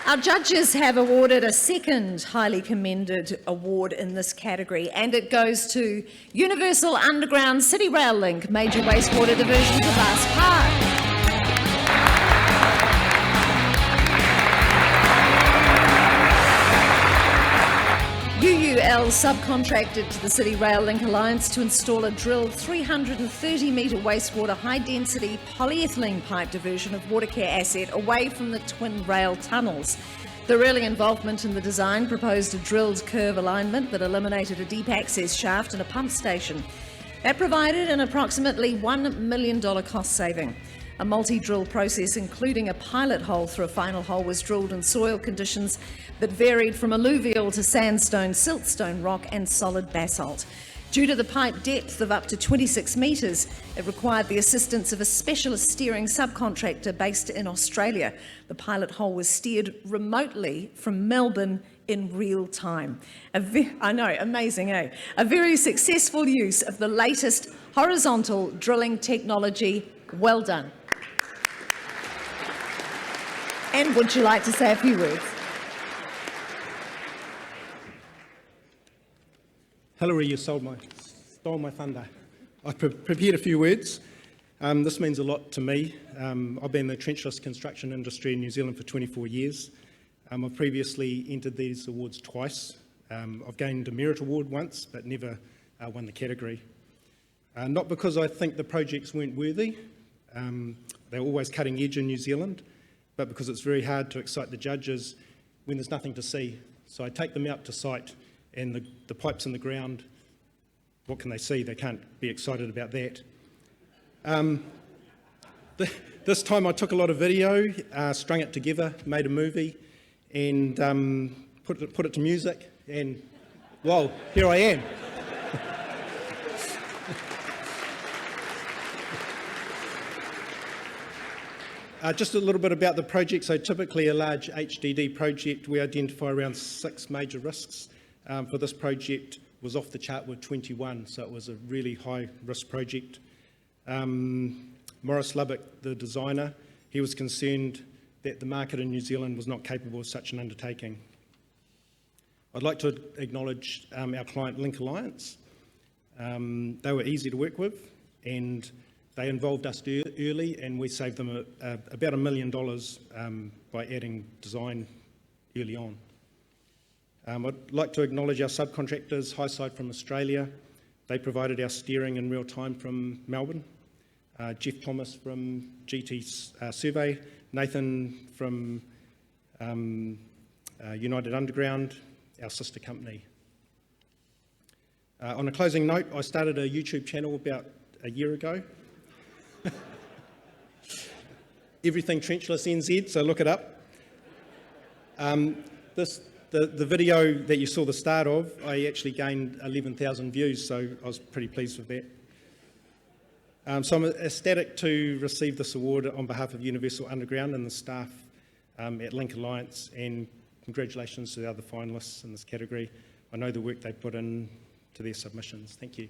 Our judges have awarded a second highly commended award in this category, and it goes to Universal Underground City Rail Link, Major Wastewater Division for Bass Park. UUL subcontracted to the City Rail Link Alliance to install a drilled 330-metre wastewater high-density polyethylene pipe diversion of Watercare asset away from the twin rail tunnels. Their early involvement in the design proposed a drilled curve alignment that eliminated a deep access shaft and a pump station. That provided an approximately $1 million cost saving. A multi-drill process, including a pilot hole through a final hole, was drilled in soil conditions that varied from alluvial to sandstone, siltstone rock and solid basalt. Due to the pipe depth of up to 26 metres, it required the assistance of a specialist steering subcontractor based in Australia. The pilot hole was steered remotely from Melbourne in real time. I know, amazing, eh? A very successful use of the latest horizontal drilling technology. Well done. And would you like to say a few words? Hillary, you stole my thunder. I've prepared a few words. This means a lot to me. I've been in the trenchless construction industry in New Zealand for 24 years. I've previously entered these awards twice. I've gained a merit award once, but never won the category. Not because I think the projects weren't worthy. They're always cutting edge in New Zealand, but because it's very hard to excite the judges when there's nothing to see. So I take them out to site, and the pipes in the ground, what can they see? They can't be excited about that. This time I took a lot of video, strung it together, made a movie, and put it to music, and well, here I am. Just a little bit about the project. So typically a large HDD project, we identify around 6 major risks. For this project was off the chart with 21, so it was a really high risk project. Maurice Lubbock, the designer, he was concerned that the market in New Zealand was not capable of such an undertaking. I'd like to acknowledge our client Link Alliance. They were easy to work with, and they involved us early, and we saved them about $1 million by adding design early on. I'd like to acknowledge our subcontractors, Highside from Australia. They provided our steering in real time from Melbourne. Jeff Thomas from GT Survey, Nathan from United Underground, our sister company. On a closing note, I started a YouTube channel about a year ago. Everything trenchless NZ, so look it up. The video that you saw the start of, I actually gained 11,000 views, so I was pretty pleased with that. So I'm ecstatic to receive this award on behalf of Universal Underground and the staff at Link Alliance, and congratulations to the other finalists in this category. I know the work they put in to their submissions. Thank you.